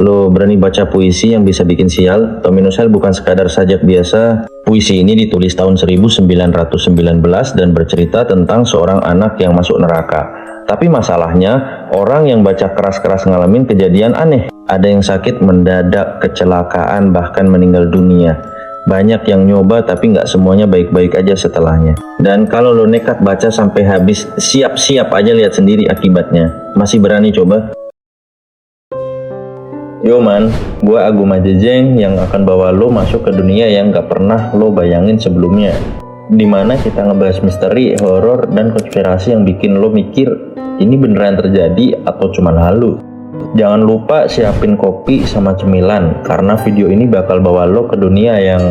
lo berani baca puisi yang bisa bikin sial? Tommy Nusel bukan sekadar sajak biasa. Puisi ini ditulis tahun 1919 dan bercerita tentang seorang anak yang masuk neraka. Tapi masalahnya, orang yang baca keras-keras ngalamin kejadian aneh. Ada yang sakit mendadak, kecelakaan, bahkan meninggal dunia. Banyak yang nyoba tapi nggak semuanya baik-baik aja setelahnya. Dan kalau lo nekat baca sampai habis, siap-siap aja lihat sendiri akibatnya. Masih berani coba? Yo man, gua Agung Majejeng yang akan bawa lo masuk ke dunia yang nggak pernah lo bayangin sebelumnya. Dimana kita ngebahas misteri, horor, dan konspirasi yang bikin lo mikir, ini beneran terjadi atau cuman halu? Jangan lupa siapin kopi sama cemilan, karena video ini bakal bawa lo ke dunia yang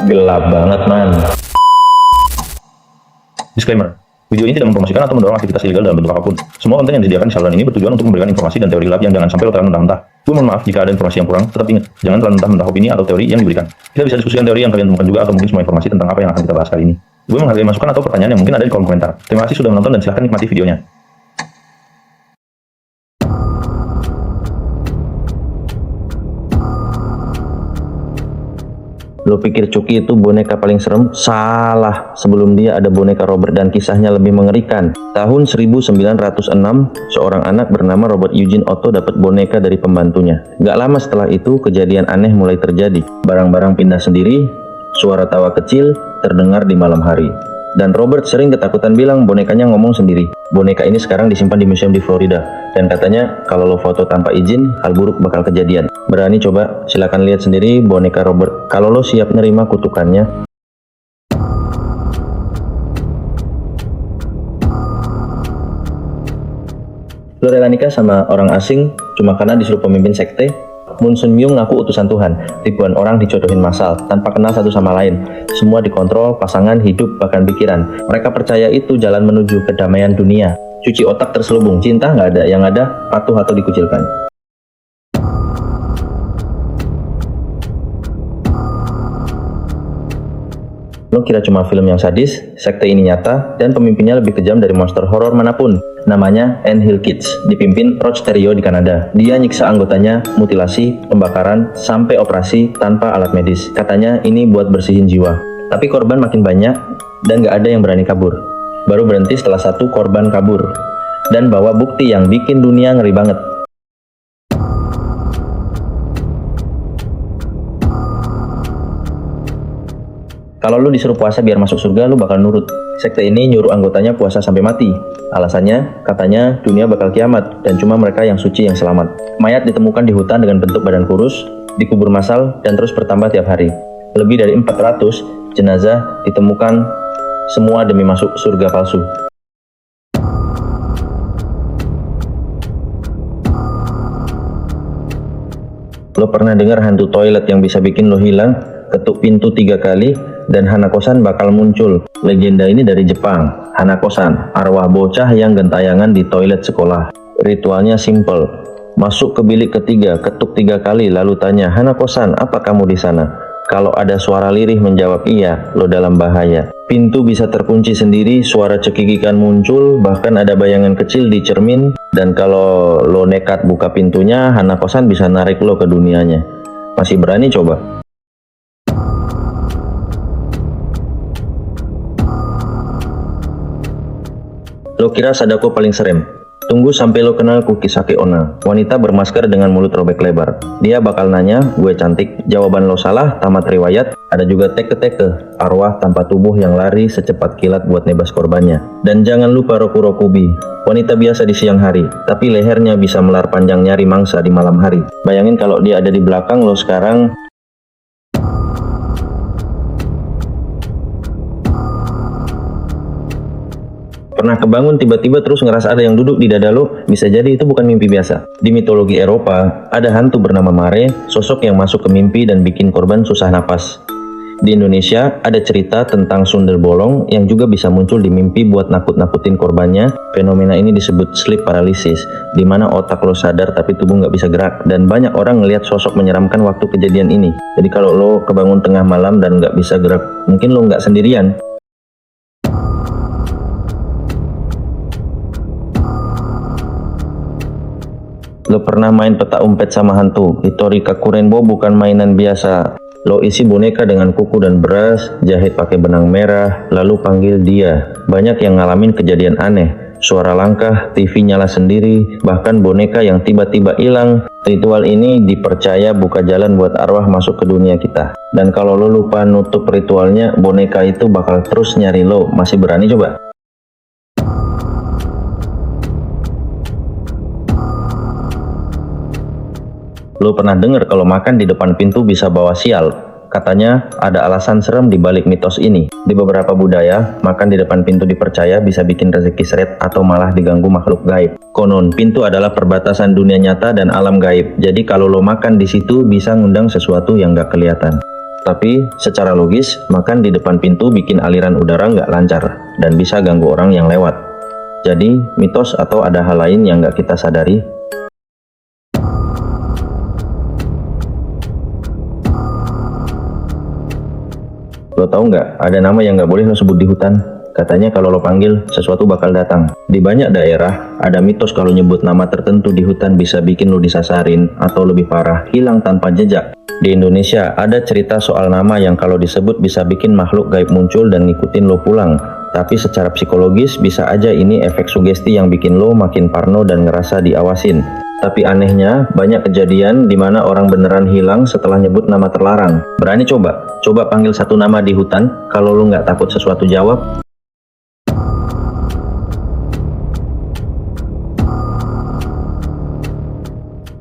gelap banget man. Disclaimer, video ini tidak mempromosikan atau mendorong aktivitas ilegal dalam bentuk apapun. Semua konten yang disediakan di saluran ini bertujuan untuk memberikan informasi dan teori gelap yang jangan sampai lo telan mentah-mentah. Gue mohon maaf jika ada informasi yang kurang, tetap ingat, jangan telan mentah-mentah opini atau teori yang diberikan. Kita bisa diskusikan teori yang kalian temukan juga atau mungkin semua informasi tentang apa yang akan kita bahas kali ini. Gue menghargai masukan atau pertanyaan yang mungkin ada di kolom komentar. Terima kasih sudah menonton dan silahkan nikmati videonya. Lo pikir Chucky itu boneka paling serem? Salah. Sebelum dia ada boneka Robert dan kisahnya lebih mengerikan. Tahun 1906, seorang anak bernama Robert Eugene Otto dapat boneka dari pembantunya. Gak lama setelah itu, kejadian aneh mulai terjadi. Barang-barang pindah sendiri, suara tawa kecil terdengar di malam hari. Dan Robert sering ketakutan bilang bonekanya ngomong sendiri. Boneka ini sekarang disimpan di museum di Florida. Dan katanya kalau lo foto tanpa izin, hal buruk bakal kejadian. Berani coba? Silakan lihat sendiri boneka Robert. Kalau lo siap nerima kutukannya. Lo rela nikah sama orang asing cuma karena disuruh pemimpin sekte? Moon Sun Myung ngaku utusan Tuhan. Ribuan orang dijodohin massal tanpa kenal satu sama lain. Semua dikontrol, pasangan, hidup, bahkan pikiran. Mereka percaya itu jalan menuju kedamaian dunia. Cuci otak terselubung, cinta nggak ada, yang ada patuh atau dikucilkan. Lo kira cuma film yang sadis? Sekte ini nyata dan pemimpinnya lebih kejam dari monster horor manapun. Namanya Ant Hill Kids, dipimpin Rod Stereo di Kanada. Dia nyiksa anggotanya, mutilasi, pembakaran, sampai operasi tanpa alat medis. Katanya ini buat bersihin jiwa. Tapi korban makin banyak dan gak ada yang berani kabur. Baru berhenti setelah satu korban kabur dan bawa bukti yang bikin dunia ngeri banget. Kalau lu disuruh puasa biar masuk surga, lu bakal nurut. Sekte ini nyuruh anggotanya puasa sampai mati. Alasannya, katanya dunia bakal kiamat dan cuma mereka yang suci yang selamat. Mayat ditemukan di hutan dengan bentuk badan kurus, dikubur massal dan terus bertambah tiap hari. Lebih dari 400 jenazah ditemukan, semua demi masuk surga palsu. Lo pernah dengar hantu toilet yang bisa bikin lo hilang? Ketuk pintu 3 kali dan Hanakosan bakal muncul. Legenda ini dari Jepang. Hanakosan, arwah bocah yang gentayangan di toilet sekolah. Ritualnya simple. Masuk ke bilik ketiga, ketuk 3 kali lalu tanya, "Hanakosan, apa kamu di sana?" Kalau ada suara lirih menjawab iya, lo dalam bahaya. Pintu bisa terkunci sendiri, suara cekikikan muncul, bahkan ada bayangan kecil di cermin. Dan kalau lo nekat buka pintunya, Hanakosan bisa narik lo ke dunianya. Masih berani coba? Lo kira Sadako paling serem? Tunggu sampai lo kenal Kukisake Onna, wanita bermasker dengan mulut robek lebar. Dia bakal nanya, "Gue cantik." Jawaban lo salah, tamat riwayat. Ada juga teke-teke, arwah tanpa tubuh yang lari secepat kilat buat nebas korbannya. Dan jangan lupa Rokurokubi, wanita biasa di siang hari, tapi lehernya bisa melar panjang nyari mangsa di malam hari. Bayangin kalau dia ada di belakang lo sekarang. Pernah kebangun tiba-tiba terus ngerasa ada yang duduk di dada lo? Bisa jadi itu bukan mimpi biasa. Di mitologi Eropa, ada hantu bernama Mare, sosok yang masuk ke mimpi dan bikin korban susah napas. Di Indonesia, ada cerita tentang sundel bolong yang juga bisa muncul di mimpi buat nakut-nakutin korbannya. Fenomena ini disebut sleep paralysis, di mana otak lo sadar tapi tubuh nggak bisa gerak. Dan banyak orang ngelihat sosok menyeramkan waktu kejadian ini. Jadi kalau lo kebangun tengah malam dan nggak bisa gerak, mungkin lo nggak sendirian. Lo pernah main peta umpet sama hantu? Hitori Kakurenbo bukan mainan biasa. Lo isi boneka dengan kuku dan beras, jahit pakai benang merah, lalu panggil dia. Banyak yang ngalamin kejadian aneh. Suara langkah, TV nyala sendiri, bahkan boneka yang tiba-tiba hilang. Ritual ini dipercaya buka jalan buat arwah masuk ke dunia kita. Dan kalau lo lupa nutup ritualnya, boneka itu bakal terus nyari lo. Masih berani coba? Lo pernah dengar kalau makan di depan pintu bisa bawa sial? Katanya ada alasan serem di balik mitos ini. Di beberapa budaya, makan di depan pintu dipercaya bisa bikin rezeki seret atau malah diganggu makhluk gaib. Konon, pintu adalah perbatasan dunia nyata dan alam gaib. Jadi kalau lo makan di situ bisa ngundang sesuatu yang gak kelihatan. Tapi secara logis, makan di depan pintu bikin aliran udara nggak lancar dan bisa ganggu orang yang lewat. Jadi, mitos atau ada hal lain yang nggak kita sadari? Lo tau nggak, ada nama yang nggak boleh lo sebut di hutan? Katanya kalau lo panggil, sesuatu bakal datang. Di banyak daerah, ada mitos kalau nyebut nama tertentu di hutan bisa bikin lo disasarin, atau lebih parah, hilang tanpa jejak. Di Indonesia, ada cerita soal nama yang kalau disebut bisa bikin makhluk gaib muncul dan ngikutin lo pulang. Tapi secara psikologis, bisa aja ini efek sugesti yang bikin lo makin parno dan ngerasa diawasin. Tapi anehnya, banyak kejadian di mana orang beneran hilang setelah nyebut nama terlarang. Berani coba? Coba panggil satu nama di hutan, kalau lo nggak takut sesuatu jawab.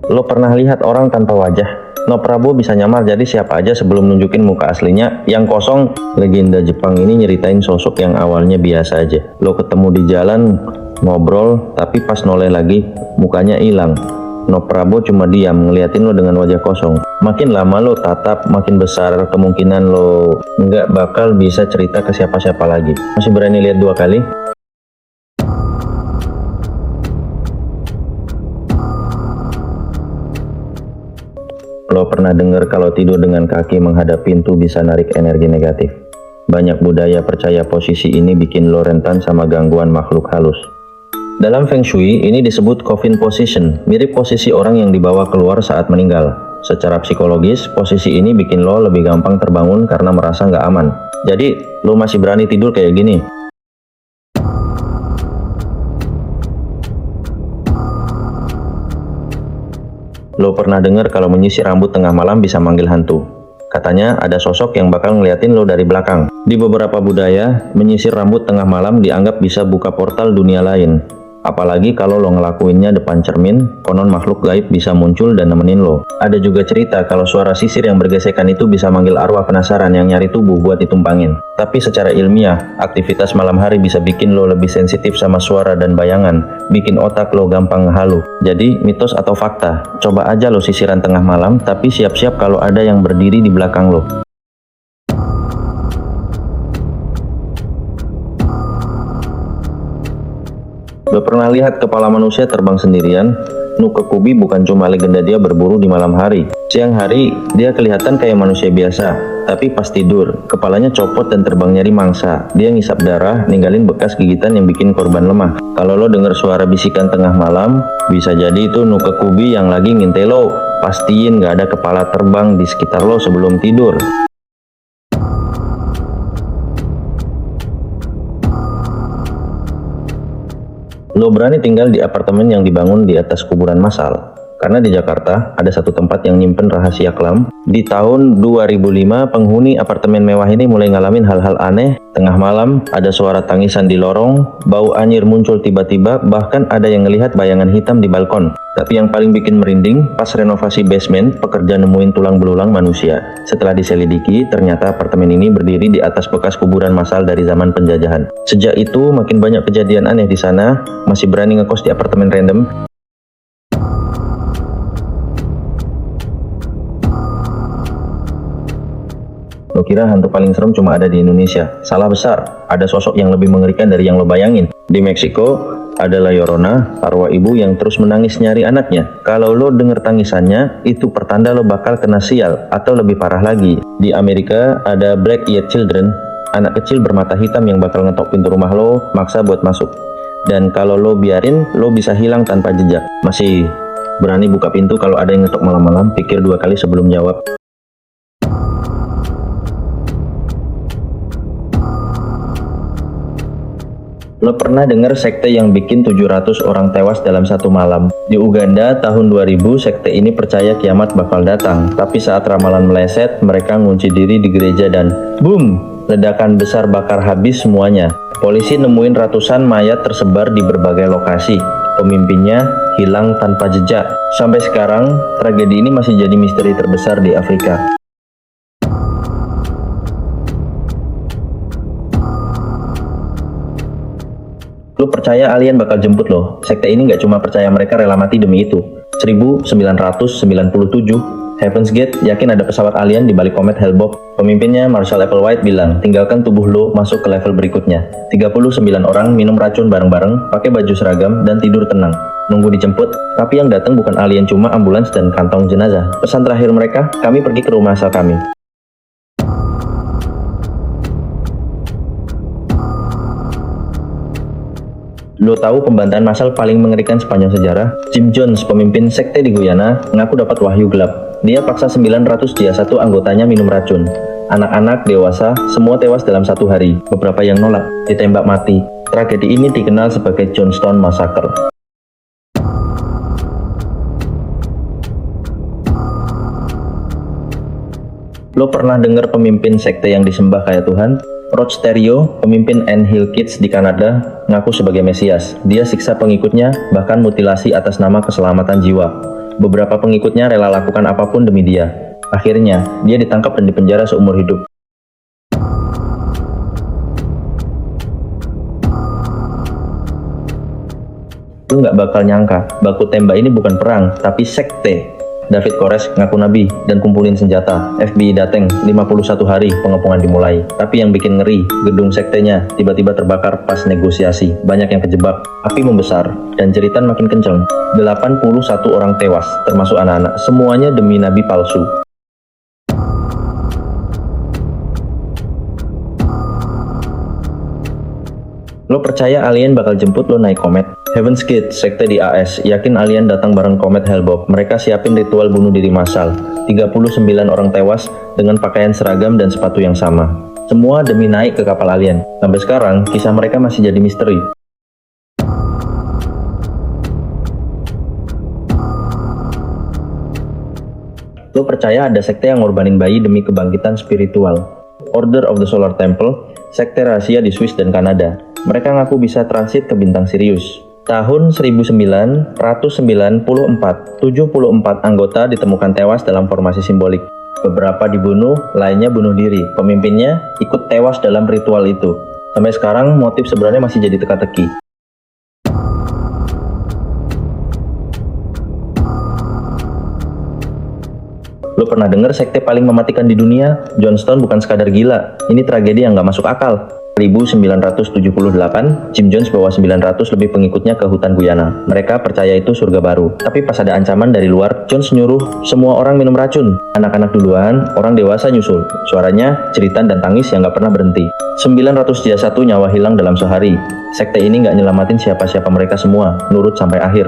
Lo pernah lihat orang tanpa wajah? No Prabu bisa nyamar jadi siapa aja sebelum nunjukin muka aslinya. Yang kosong, legenda Jepang ini nyeritain sosok yang awalnya biasa aja. Lo ketemu di jalan, ngobrol, tapi pas noleh lagi, mukanya hilang. No Prabu cuma diam, ngeliatin lo dengan wajah kosong. Makin lama lo tatap, makin besar kemungkinan lo nggak bakal bisa cerita ke siapa-siapa lagi. Masih berani lihat 2 kali? Lo pernah dengar kalau tidur dengan kaki menghadap pintu bisa narik energi negatif? Banyak budaya percaya posisi ini bikin lo rentan sama gangguan makhluk halus. Dalam Feng Shui, ini disebut coffin position, mirip posisi orang yang dibawa keluar saat meninggal. Secara psikologis, posisi ini bikin lo lebih gampang terbangun karena merasa nggak aman. Jadi, lo masih berani tidur kayak gini? Lo pernah dengar kalau menyisir rambut tengah malam bisa manggil hantu? Katanya ada sosok yang bakal ngeliatin lo dari belakang. Di beberapa budaya, menyisir rambut tengah malam dianggap bisa buka portal dunia lain. Apalagi kalau lo ngelakuinnya depan cermin, konon makhluk gaib bisa muncul dan nemenin lo. Ada juga cerita kalau suara sisir yang bergesekan itu bisa manggil arwah penasaran yang nyari tubuh buat ditumpangin. Tapi secara ilmiah, aktivitas malam hari bisa bikin lo lebih sensitif sama suara dan bayangan, bikin otak lo gampang ngehalu. Jadi, mitos atau fakta? Coba aja lo sisiran tengah malam, tapi siap-siap kalau ada yang berdiri di belakang lo. Lo pernah lihat kepala manusia terbang sendirian? Nukekubi bukan cuma legenda dia berburu di malam hari. Siang hari, dia kelihatan kayak manusia biasa. Tapi pas tidur, kepalanya copot dan terbang nyari mangsa. Dia ngisap darah, ninggalin bekas gigitan yang bikin korban lemah. Kalau lo denger suara bisikan tengah malam, bisa jadi itu Nukekubi yang lagi ngintai lo. Pastiin gak ada kepala terbang di sekitar lo sebelum tidur. Lo berani tinggal di apartemen yang dibangun di atas kuburan massal? Karena di Jakarta ada satu tempat yang nyimpen rahasia kelam. Di tahun 2005, penghuni apartemen mewah ini mulai ngalamin hal-hal aneh. Tengah malam, ada suara tangisan di lorong, bau anyir muncul tiba-tiba, bahkan ada yang ngelihat bayangan hitam di balkon. Tapi yang paling bikin merinding, pas renovasi basement, pekerja nemuin tulang belulang manusia. Setelah diselidiki, ternyata apartemen ini berdiri di atas bekas kuburan massal dari zaman penjajahan. Sejak itu, makin banyak kejadian aneh di sana. Masih berani ngekos di apartemen random? Lo kira hantu paling serem cuma ada di Indonesia? Salah besar, ada sosok yang lebih mengerikan dari yang lo bayangin. Di Meksiko, ada La Llorona, arwah ibu yang terus menangis nyari anaknya. Kalau lo denger tangisannya, itu pertanda lo bakal kena sial, atau lebih parah lagi. Di Amerika, ada Black-Eyed Children, anak kecil bermata hitam yang bakal ngetok pintu rumah lo, maksa buat masuk. Dan kalau lo biarin, lo bisa hilang tanpa jejak. Masih Berani buka pintu kalau ada yang ngetok malam-malam, pikir 2 kali sebelum jawab. Lo pernah dengar sekte yang bikin 700 orang tewas dalam satu malam? Di Uganda tahun 2000, sekte ini percaya kiamat bakal datang. Tapi saat ramalan meleset, mereka ngunci diri di gereja dan boom! Ledakan besar bakar habis semuanya. Polisi nemuin ratusan mayat tersebar di berbagai lokasi. Pemimpinnya hilang tanpa jejak. Sampai sekarang, tragedi ini masih jadi misteri terbesar di Afrika. Lu percaya alien bakal jemput lo? Sekte ini nggak cuma percaya mereka rela mati demi itu. 1997, Heaven's Gate yakin ada pesawat alien di balik komet Hale-Bopp. Pemimpinnya Marshall Applewhite bilang, tinggalkan tubuh lo masuk ke level berikutnya. 39 orang minum racun bareng-bareng, pakai baju seragam, dan tidur tenang. Nunggu dijemput, tapi yang datang bukan alien, cuma ambulans dan kantong jenazah. Pesan terakhir mereka, kami pergi ke rumah asal kami. Lo tahu pembantaian massal paling mengerikan sepanjang sejarah? Jim Jones, pemimpin sekte di Guyana, ngaku dapat wahyu gelap. Dia paksa 901 anggotanya minum racun. Anak-anak, dewasa, semua tewas dalam satu hari. Beberapa yang nolak, ditembak mati. Tragedi ini dikenal sebagai Jonestown Massacre. Lo pernah dengar pemimpin sekte yang disembah kayak Tuhan? Rod Stereo, pemimpin Hill Kids di Kanada, ngaku sebagai Mesias. Dia siksa pengikutnya, bahkan mutilasi atas nama keselamatan jiwa. Beberapa pengikutnya rela lakukan apapun demi dia. Akhirnya, dia ditangkap dan dipenjara seumur hidup. Lu nggak bakal nyangka, baku tembak ini bukan perang, tapi sekte. David Koresh ngaku nabi dan kumpulin senjata. FBI dateng, 51 hari pengepungan dimulai. Tapi yang bikin ngeri, gedung sektenya tiba-tiba terbakar pas negosiasi. Banyak yang kejebak, api membesar, dan jeritan makin kenceng. 81 orang tewas, termasuk anak-anak. Semuanya demi nabi palsu. Lo percaya alien bakal jemput lo naik komet? Heaven's Gate, sekte di AS, yakin alien datang bareng komet Hale-Bopp. Mereka siapin ritual bunuh diri massal. 39 orang tewas dengan pakaian seragam dan sepatu yang sama. Semua demi naik ke kapal alien. Sampai sekarang, kisah mereka masih jadi misteri. Lo percaya ada sekte yang ngorbanin bayi demi kebangkitan spiritual? Order of the Solar Temple, sekte rahasia di Swiss dan Kanada. Mereka ngaku bisa transit ke bintang Sirius. Tahun 1994, 74 anggota ditemukan tewas dalam formasi simbolik. Beberapa dibunuh, lainnya bunuh diri. Pemimpinnya ikut tewas dalam ritual itu. Sampai sekarang, motif sebenarnya masih jadi teka-teki. Lo pernah dengar sekte paling mematikan di dunia? Jonestown bukan sekadar gila, ini tragedi yang nggak masuk akal. 1978, Jim Jones bawa 900 lebih pengikutnya ke hutan Guyana. Mereka percaya itu surga baru. Tapi pas ada ancaman dari luar, Jones nyuruh semua orang minum racun. Anak-anak duluan, orang dewasa nyusul. Suaranya, jeritan dan tangis yang nggak pernah berhenti. 901 nyawa hilang dalam sehari. Sekte ini nggak nyelamatin siapa-siapa, mereka semua nurut sampai akhir.